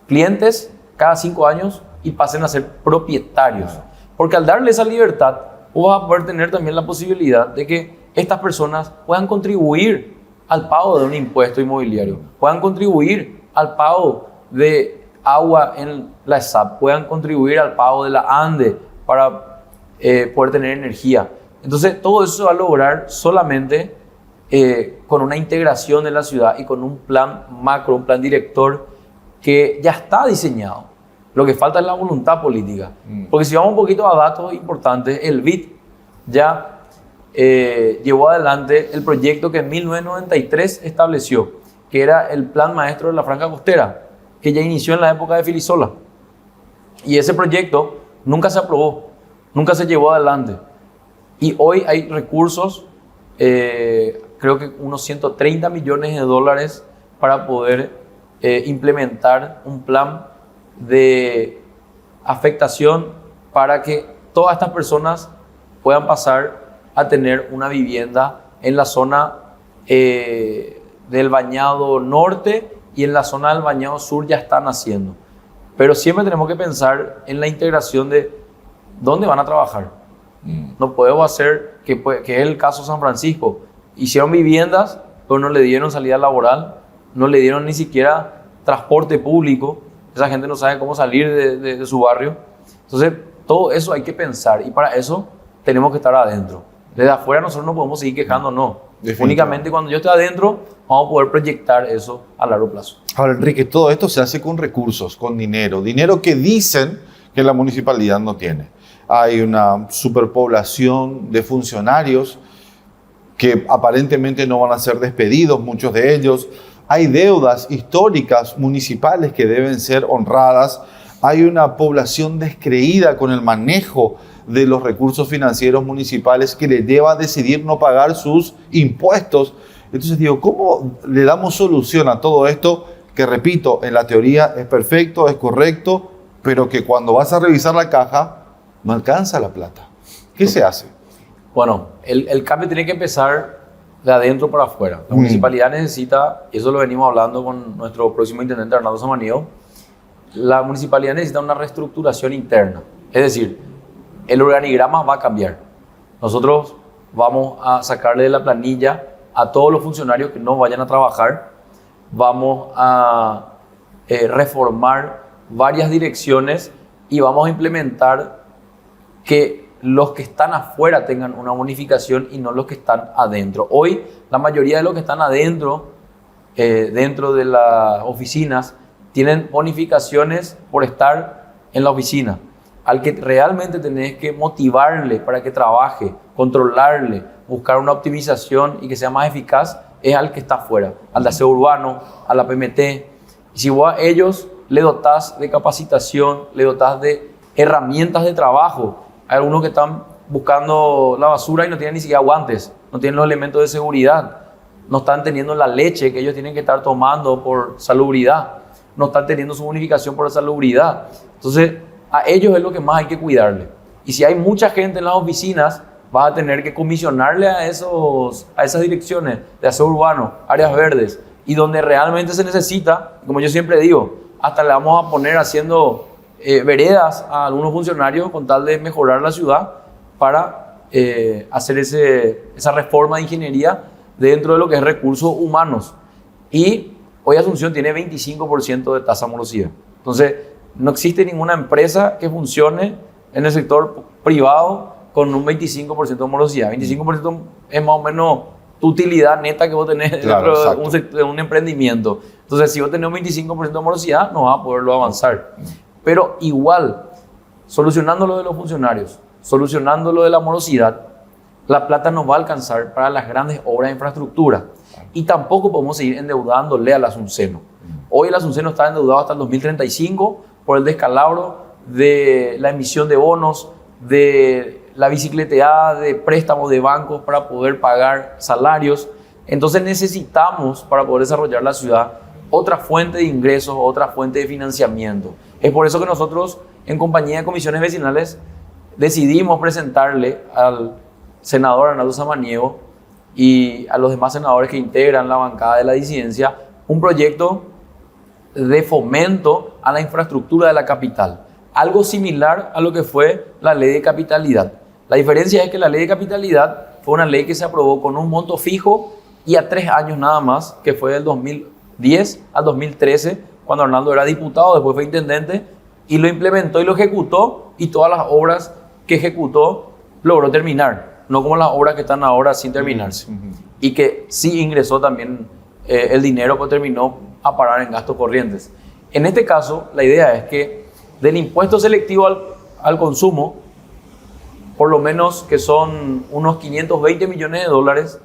clientes cada 5 años y pasen a ser propietarios. Porque al darle esa libertad, vos vas a poder tener también la posibilidad de que estas personas puedan contribuir al pago de un impuesto inmobiliario, puedan contribuir al pago de agua en la ESAP, puedan contribuir al pago de la ANDE para poder tener energía. Entonces, todo eso se va a lograr solamente con una integración de la ciudad y con un plan macro, un plan director que ya está diseñado. Lo que falta es la voluntad política. Porque si vamos un poquito a datos importantes, el BID ya llevó adelante el proyecto que en 1993 estableció, que era el Plan Maestro de la Franja Costera, que ya inició en la época de Filisola. Y ese proyecto nunca se aprobó, nunca se llevó adelante. Y hoy hay recursos, creo que unos 130 millones de dólares para poder implementar un plan de afectación para que todas estas personas puedan pasar a tener una vivienda en la zona del Bañado Norte, y en la zona del Bañado Sur ya están haciendo. Pero siempre tenemos que pensar en la integración de dónde van a trabajar. No podemos hacer, que es el caso San Francisco, hicieron viviendas, pero no le dieron salida laboral, no le dieron ni siquiera transporte público. Esa gente no sabe cómo salir de su barrio. Entonces, todo eso hay que pensar, y para eso tenemos que estar adentro. Desde afuera nosotros no podemos seguir quejándonos. Únicamente cuando yo esté adentro vamos a poder proyectar eso a largo plazo. Ahora, Enrique, todo esto se hace con recursos, con dinero que dicen que la municipalidad no tiene. Hay una superpoblación de funcionarios que aparentemente no van a ser despedidos, muchos de ellos. Hay deudas históricas municipales que deben ser honradas. Hay una población descreída con el manejo de los recursos financieros municipales que le lleva a decidir no pagar sus impuestos. Entonces digo, ¿cómo le damos solución a todo esto? Que repito, en la teoría es perfecto, es correcto, pero que cuando vas a revisar la caja no alcanza la plata. ¿Qué se hace? Bueno, el cambio tiene que empezar de adentro para afuera. La municipalidad necesita, y eso lo venimos hablando con nuestro próximo intendente Arnaldo Samaniego, la municipalidad necesita una reestructuración interna. Es decir, el organigrama va a cambiar. Nosotros vamos a sacarle de la planilla a todos los funcionarios que no vayan a trabajar. Vamos a reformar varias direcciones y vamos a implementar que los que están afuera tengan una bonificación y no los que están adentro. Hoy, la mayoría de los que están adentro, dentro de las oficinas, tienen bonificaciones por estar en la oficina. al que realmente tenés que motivarle para que trabaje, controlarle, buscar una optimización y que sea más eficaz, es al que está afuera, al de aseo urbano, a la PMT. Y si vos a ellos le dotás de capacitación, le dotás de herramientas de trabajo, hay algunos que están buscando la basura y no tienen ni siquiera guantes, no tienen los elementos de seguridad, no están teniendo la leche que ellos tienen que estar tomando por salubridad, no están teniendo su bonificación por salubridad. Entonces, a ellos es lo que más hay que cuidarle. Y si hay mucha gente en las oficinas, vas a tener que comisionarle a esas direcciones de aseo urbano, áreas verdes, y donde realmente se necesita, como yo siempre digo, hasta le vamos a poner haciendo veredas a algunos funcionarios con tal de mejorar la ciudad para hacer esa reforma de ingeniería dentro de lo que es recursos humanos. Y hoy Asunción tiene 25% de tasa de morosidad. Entonces, no existe ninguna empresa que funcione en el sector privado con un 25% de morosidad. 25% es más o menos tu utilidad neta que vos tenés dentro de un emprendimiento. Entonces, si vos tenés un 25% de morosidad, no vas a poderlo avanzar. Pero igual, solucionando lo de los funcionarios, solucionando lo de la morosidad, la plata no va a alcanzar para las grandes obras de infraestructura. Y tampoco podemos seguir endeudándole al Asunceno. Hoy el Asunceno está endeudado hasta el 2035 por el descalabro de la emisión de bonos, de la bicicleteada de préstamos de bancos para poder pagar salarios. Entonces necesitamos, para poder desarrollar la ciudad, otra fuente de ingresos, otra fuente de financiamiento. Es por eso que nosotros, en compañía de comisiones vecinales, decidimos presentarle al senador Arnaldo Samaniego y a los demás senadores que integran la bancada de la disidencia un proyecto de fomento a la infraestructura de la capital. Algo similar a lo que fue la ley de capitalidad. La diferencia es que la ley de capitalidad fue una ley que se aprobó con un monto fijo y a 3 años nada más, que fue del 2010 al 2013, cuando Arnaldo era diputado, después fue intendente, y lo implementó y lo ejecutó, y todas las obras que ejecutó logró terminar, no como las obras que están ahora sin terminarse. Y que sí ingresó también el dinero, pues terminó a parar en gastos corrientes. En este caso, la idea es que del impuesto selectivo al consumo, por lo menos que son unos 520 millones de dólares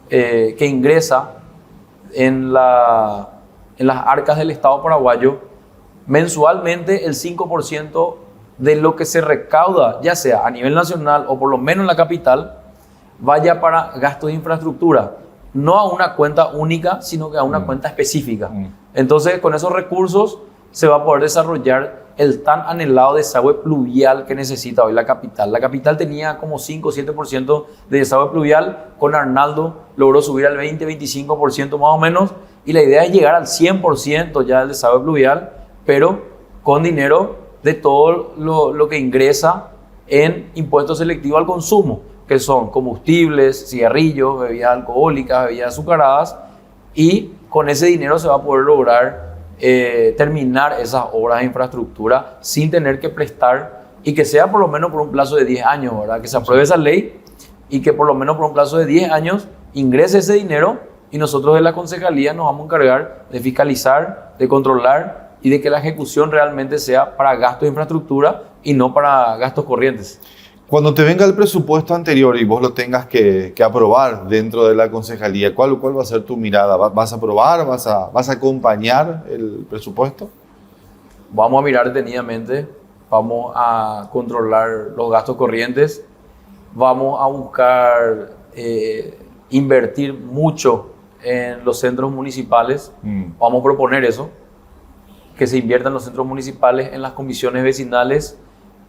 que ingresa en las arcas del Estado paraguayo, mensualmente el 5% de lo que se recauda, ya sea a nivel nacional o por lo menos en la capital, vaya para gastos de infraestructura, no a una cuenta única, sino que a una cuenta específica. Entonces, con esos recursos se va a poder desarrollar el tan anhelado desagüe pluvial que necesita hoy la capital. La capital tenía como 5 o 7% de desagüe pluvial, con Arnaldo logró subir al 20-25% más o menos, y la idea es llegar al 100% ya del desagüe pluvial, pero con dinero de todo lo que ingresa en impuestos selectivos al consumo, que son combustibles, cigarrillos, bebidas alcohólicas, bebidas azucaradas, y con ese dinero se va a poder lograr terminar esas obras de infraestructura sin tener que prestar, y que sea por lo menos por un plazo de 10 años, ¿verdad? Que se apruebe esa ley y que por lo menos por un plazo de 10 años ingrese ese dinero, y nosotros de la concejalía nos vamos a encargar de fiscalizar, de controlar y de que la ejecución realmente sea para gastos de infraestructura y no para gastos corrientes. Cuando te venga el presupuesto anterior y vos lo tengas que aprobar dentro de la concejalía, ¿cuál va a ser tu mirada? ¿Vas a aprobar? ¿Vas a acompañar el presupuesto? Vamos a mirar detenidamente, vamos a controlar los gastos corrientes, vamos a buscar invertir mucho en los centros municipales. Vamos a proponer eso, que se inviertan los centros municipales en las comisiones vecinales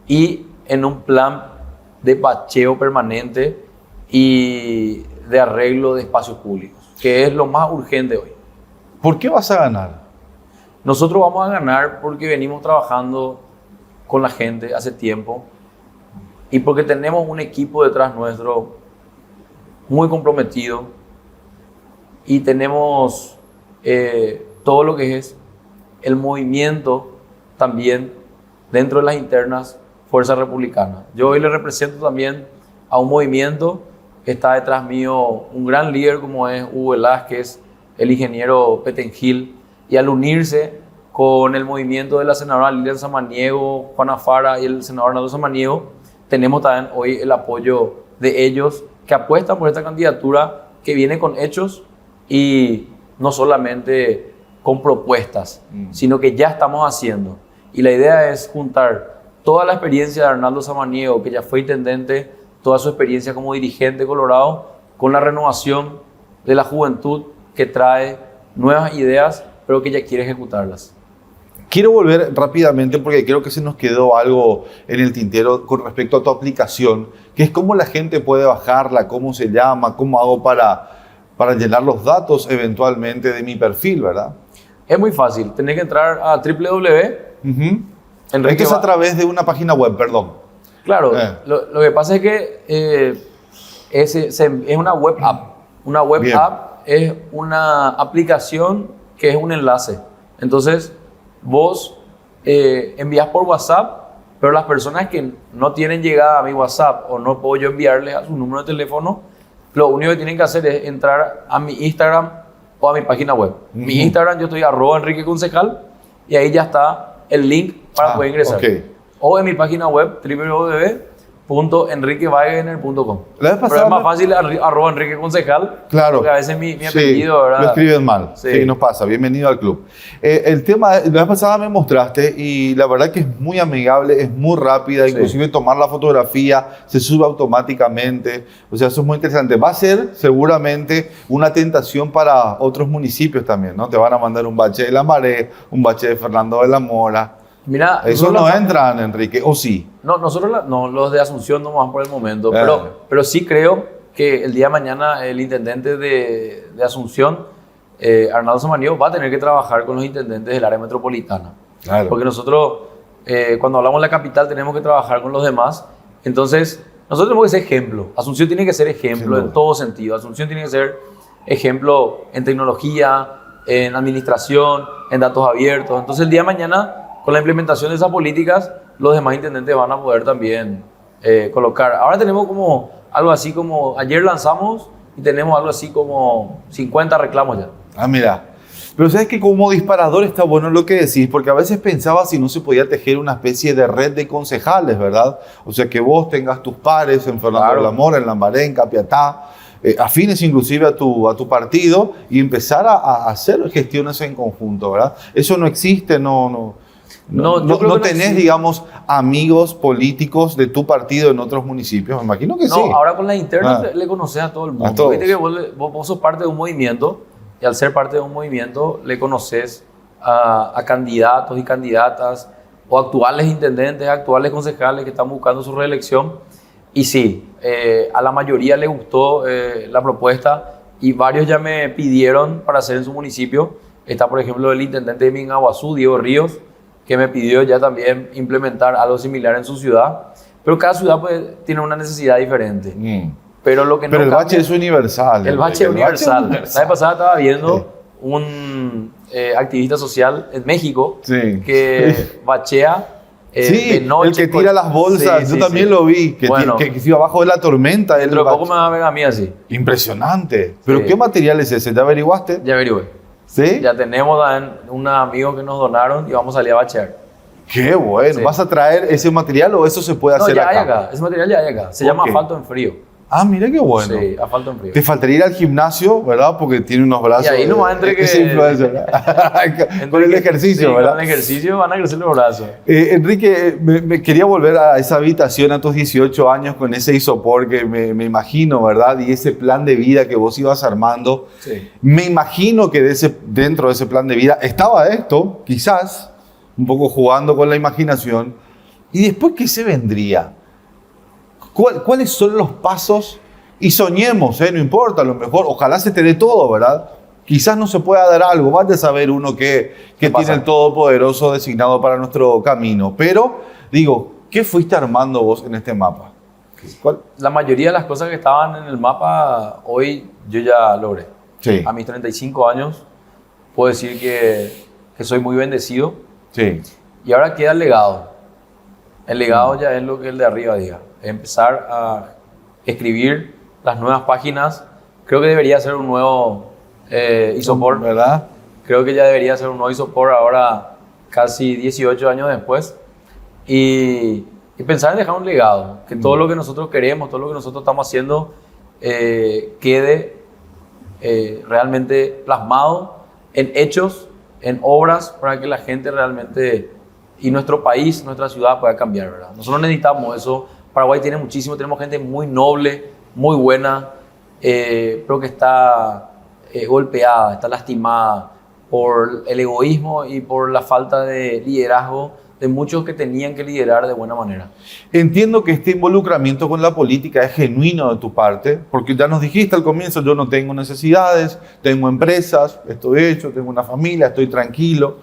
y en un plan de bacheo permanente y de arreglo de espacios públicos, que es lo más urgente hoy. ¿Por qué vas a ganar? Nosotros vamos a ganar porque venimos trabajando con la gente hace tiempo y porque tenemos un equipo detrás nuestro muy comprometido, y tenemos todo lo que es el movimiento también dentro de las internas Fuerza Republicana. Yo hoy le represento también a un movimiento que está detrás mío, un gran líder como es Hugo Velázquez, el ingeniero Petengil, y al unirse con el movimiento de la senadora Lilian Samaniego, Juana Fara y el senador Arnaldo Samaniego, tenemos también hoy el apoyo de ellos que apuestan por esta candidatura que viene con hechos y no solamente con propuestas, sino que ya estamos haciendo. Y la idea es juntar toda la experiencia de Arnaldo Samaniego, que ya fue intendente, toda su experiencia como dirigente de Colorado, con la renovación de la juventud que trae nuevas ideas, pero que ya quiere ejecutarlas. Quiero volver rápidamente porque creo que se nos quedó algo en el tintero con respecto a tu aplicación, que es cómo la gente puede bajarla, cómo se llama, cómo hago para llenar los datos eventualmente de mi perfil, ¿verdad? Es muy fácil, tenés que entrar a www. Esto es a través de una página web, perdón. Claro, lo que pasa es que es una web app. Una web Bien. app es una aplicación que es un enlace. Entonces, vos envías por WhatsApp, pero las personas que no tienen llegada a mi WhatsApp o no puedo yo enviarles a su número de teléfono, lo único que tienen que hacer es entrar a mi Instagram o a mi página web. Mi Instagram, yo estoy @EnriqueConcejal y ahí ya está el link para poder ingresar. Okay. O en mi página web www.enriquewegener.com. La vez Pero pasada es más fácil @EnriqueConcejal. Claro. Porque a veces mi apellido, ¿verdad? Lo escriben mal. Sí. Sí, nos pasa. Bienvenido al club. El tema, la vez pasada me mostraste y la verdad que es muy amigable, es muy rápida, Sí. inclusive tomar la fotografía se sube automáticamente. O sea, eso es muy interesante. Va a ser seguramente una tentación para otros municipios también, ¿no? Te van a mandar un bache de La Maré, un bache de Fernando de la Mora. Mira, Eso nosotros no entran, Enrique, ¿o sí? No, nosotros no, los de Asunción no más por el momento, Claro. pero sí creo que el día de mañana el intendente de Asunción, Arnaldo Samaniego, va a tener que trabajar con los intendentes del área metropolitana. Claro. Porque nosotros, cuando hablamos de la capital, tenemos que trabajar con los demás. Entonces, nosotros tenemos que ser ejemplo. Asunción tiene que ser ejemplo en todo sentido. Asunción tiene que ser ejemplo en tecnología, en administración, en datos abiertos. Entonces, el día de mañana, con la implementación de esas políticas, los demás intendentes van a poder también colocar. Ahora tenemos como algo así como, ayer lanzamos y tenemos algo así como 50 reclamos ya. Ah, mira. Pero sabes que como disparador está bueno lo que decís, porque a veces pensaba si no se podía tejer una especie de red de concejales, ¿verdad? O sea, que vos tengas tus pares en Fernando de la Mora, en Lambaré, en Capiatá, afines inclusive a tu partido y empezar a hacer gestiones en conjunto, ¿verdad? Eso no existe, no tenés, digamos, amigos políticos de tu partido en otros municipios. Me imagino que sí. No, ahora con la interna le conoces a todo el mundo. A todos. Viste que vos sos parte de un movimiento y al ser parte de un movimiento le conoces a candidatos y candidatas o actuales intendentes, actuales concejales que están buscando su reelección. Y sí, a la mayoría le gustó la propuesta y varios ya me pidieron para hacer en su municipio. Está, por ejemplo, el intendente de Mingaguazú, Diego Ríos, que me pidió ya también implementar algo similar en su ciudad. Pero cada ciudad pues, tiene una necesidad diferente. Pero lo que no el cambia, bache es universal. El bache es universal. La vez pasada estaba viendo un activista social en México que bachea de noche. el que tira las bolsas. Yo también lo vi, que iba abajo de la tormenta. Dentro de poco me va a ver a mí así. Impresionante. ¿Pero qué material es ese? ¿Ya averiguaste? Ya averigüé. ¿Sí? Ya tenemos un amigo que nos donaron y vamos a salir a bachear. Qué bueno. Sí. ¿Vas a traer ese material o eso se puede hacer acá? No, ya hay acá. Ese material ya hay acá. Se llama asfalto en frío. Ah, mira qué bueno. Sí, asfalto en frío. Te faltaría ir al gimnasio, ¿verdad? Porque tiene unos brazos. Y ahí nomás entre que... Ese influencer, ¿verdad? Con el ejercicio, ¿verdad? Con el ejercicio van a crecer los brazos. Enrique, me quería volver a esa habitación a tus 18 años con ese isopor que me imagino, ¿verdad? Y ese plan de vida que vos ibas armando. Sí. Me imagino que dentro de ese plan de vida estaba esto, quizás, un poco jugando con la imaginación. ¿Y después qué se vendría? ¿Cuáles son los pasos? Y soñemos, no importa, a lo mejor, ojalá se te dé todo, ¿verdad? Quizás no se pueda dar algo, vaya a saber uno que tiene el Todopoderoso designado para nuestro camino. Pero, digo, ¿qué fuiste armando vos en este mapa? ¿Cuál? La mayoría de las cosas que estaban en el mapa, hoy yo ya logré. Sí. A mis 35 años, puedo decir que soy muy bendecido. Sí. Y ahora queda el legado. El legado ya es lo que el de arriba diga. Empezar a escribir las nuevas páginas. Creo que debería ser un nuevo isopor. ¿Verdad? Creo que ya debería ser un nuevo isopor ahora casi 18 años después, y pensar en dejar un legado, que todo lo que nosotros queremos, todo lo que nosotros estamos haciendo, quede realmente plasmado en hechos, en obras, para que la gente realmente, y nuestro país, nuestra ciudad pueda cambiar, ¿verdad? Nosotros necesitamos eso. Paraguay tiene muchísimo, tenemos gente muy noble, muy buena, pero que está golpeada, está lastimada por el egoísmo y por la falta de liderazgo de muchos que tenían que liderar de buena manera. Entiendo que este involucramiento con la política es genuino de tu parte, porque ya nos dijiste al comienzo, yo no tengo necesidades, tengo empresas, estoy hecho, tengo una familia, estoy tranquilo.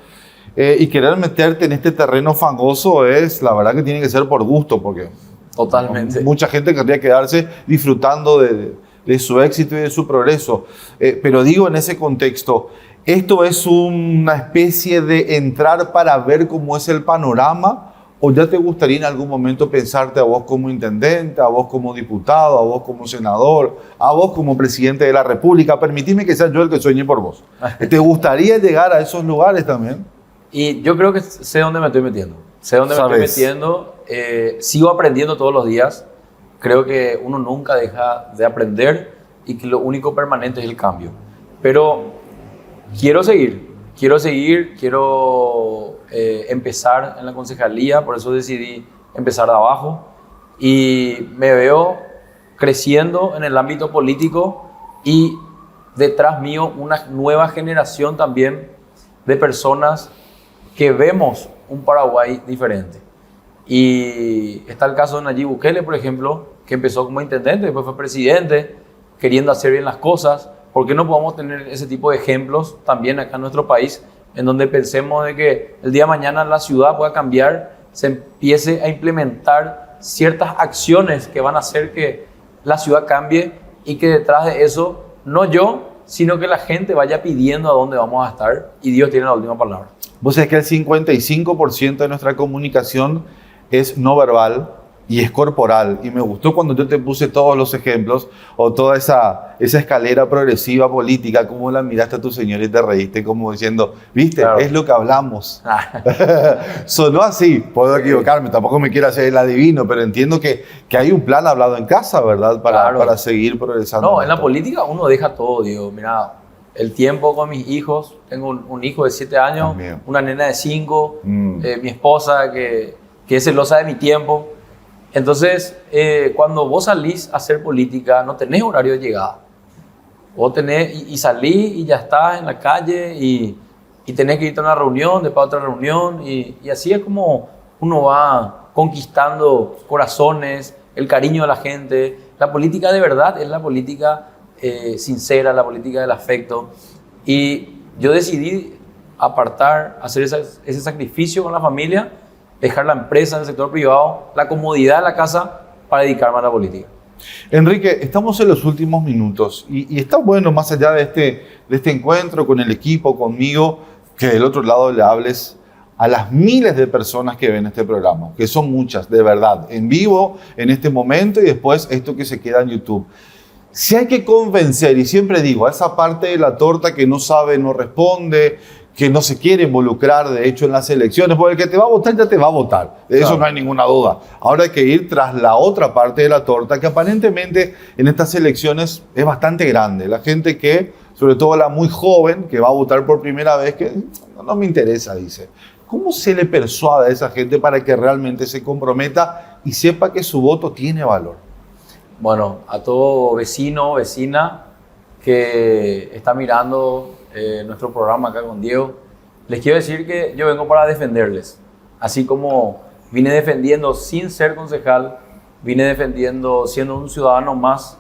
Y querer meterte en este terreno fangoso es, la verdad que tiene que ser por gusto, porque totalmente. Mucha gente querría quedarse disfrutando de su éxito y de su progreso. Pero digo, en ese contexto, ¿esto es una especie de entrar para ver cómo es el panorama? ¿O ya te gustaría en algún momento pensarte a vos como intendente, a vos como diputado, a vos como senador, a vos como presidente de la República? Permitime que sea yo el que sueñe por vos. ¿Te gustaría llegar a esos lugares también? Y yo creo que sé dónde me estoy metiendo. Sé dónde me estoy metiendo. Sigo aprendiendo todos los días. Creo que uno nunca deja de aprender y que lo único permanente es el cambio. Pero quiero empezar en la concejalía, por eso decidí empezar de abajo y me veo creciendo en el ámbito político y detrás mío una nueva generación también de personas que vemos un Paraguay diferente. Y está el caso de Nayib Bukele, por ejemplo, que empezó como intendente, después fue presidente, queriendo hacer bien las cosas. ¿Por qué no podemos tener ese tipo de ejemplos también acá en nuestro país, en donde pensemos de que el día de mañana la ciudad pueda cambiar, se empiece a implementar ciertas acciones que van a hacer que la ciudad cambie y que detrás de eso, no yo, sino que la gente vaya pidiendo a dónde vamos a estar y Dios tiene la última palabra? Vos sabés que el 55% de nuestra comunicación es no verbal y es corporal. Y me gustó cuando yo te puse todos los ejemplos o toda esa escalera progresiva política, cómo la miraste a tu señor y te reíste como diciendo, viste, claro, es lo que hablamos. Sonó así, puedo equivocarme, tampoco me quiero hacer el adivino, pero entiendo que hay un plan hablado en casa, ¿verdad? Para seguir progresando. No, en la política uno deja todo, digo, mira, el tiempo con mis hijos, tengo un hijo de 7 años, también una nena de 5, mi esposa que es celosa de mi tiempo. Entonces, cuando vos salís a hacer política, no tenés horario de llegada. Vos tenés, y salís y ya estás en la calle y tenés que irte a una reunión, después a otra reunión, y así es como uno va conquistando corazones, el cariño de la gente. La política de verdad es la política sincera, la política del afecto. Y yo decidí apartar, hacer ese sacrificio con la familia, dejar la empresa, el sector privado, la comodidad de la casa para dedicarme a la política. Enrique, estamos en los últimos minutos y está bueno, más allá de este encuentro con el equipo, conmigo, que del otro lado le hables a las miles de personas que ven este programa, que son muchas, de verdad, en vivo, en este momento y después esto que se queda en YouTube. Si hay que convencer, y siempre digo, a esa parte de la torta que no sabe, no responde, que no se quiere involucrar, de hecho, en las elecciones, porque el que te va a votar ya te va a votar. De eso no hay ninguna duda. Ahora hay que ir tras la otra parte de la torta, que aparentemente en estas elecciones es bastante grande. La gente que, sobre todo la muy joven, que va a votar por primera vez, que no me interesa, dice. ¿Cómo se le persuade a esa gente para que realmente se comprometa y sepa que su voto tiene valor? Bueno, a todo vecino, vecina que está mirando nuestro programa acá con Diego, les quiero decir que yo vengo para defenderles. Así como vine defendiendo sin ser concejal, vine defendiendo siendo un ciudadano más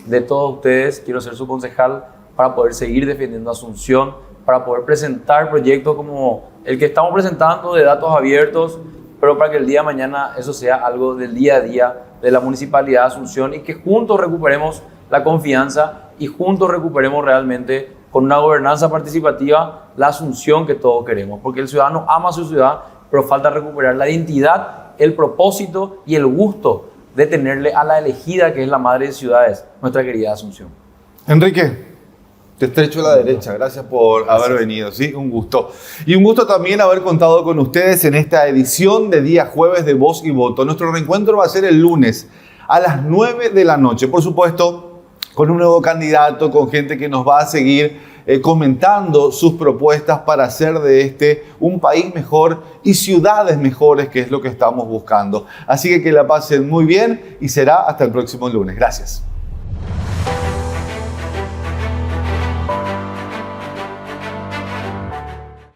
de todos ustedes, quiero ser su concejal para poder seguir defendiendo Asunción, para poder presentar proyectos como el que estamos presentando de datos abiertos, pero para que el día de mañana eso sea algo del día a día de la Municipalidad de Asunción y que juntos recuperemos la confianza y juntos recuperemos realmente con una gobernanza participativa la Asunción que todos queremos, porque el ciudadano ama su ciudad, pero falta recuperar la identidad, el propósito y el gusto de tenerle a la elegida que es la madre de ciudades, nuestra querida Asunción. Enrique, Te estrecho a la derecha. Gracias por haber venido. Sí, un gusto. Y un gusto también haber contado con ustedes en esta edición de día jueves de Voz y Voto. Nuestro reencuentro va a ser el lunes a las 9 de la noche. Por supuesto, con un nuevo candidato, con gente que nos va a seguir comentando sus propuestas para hacer de este un país mejor y ciudades mejores, que es lo que estamos buscando. Así que la pasen muy bien y será hasta el próximo lunes. Gracias.